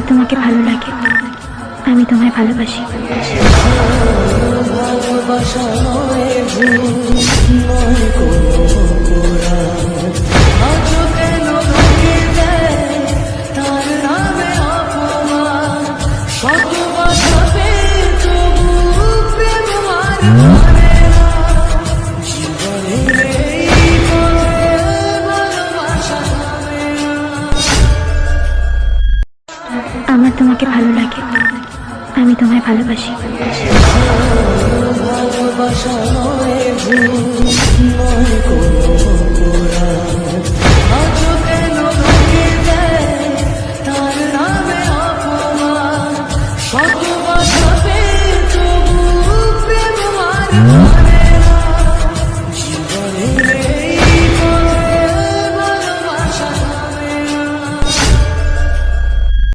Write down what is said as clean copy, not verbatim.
তোমাকে ভালো লাগে, আমি তোমায় ভালোবাসি। ভালোবাসা নয় ভুল, নয় কোনো অপরাধ। আজও কেন ভেঙে দেয় তার নামে অপমান? শত বাধা পেয়ে তবু প্রেম আর মানে না। জীবনের এই পথে ভালোবাসা থামে না। আমার তোমাকে ভালো লাগে, আমি তোমায় ভালোবাসি। ভালোবাসা নয় ভুল, নয় কোনো অপরাধ।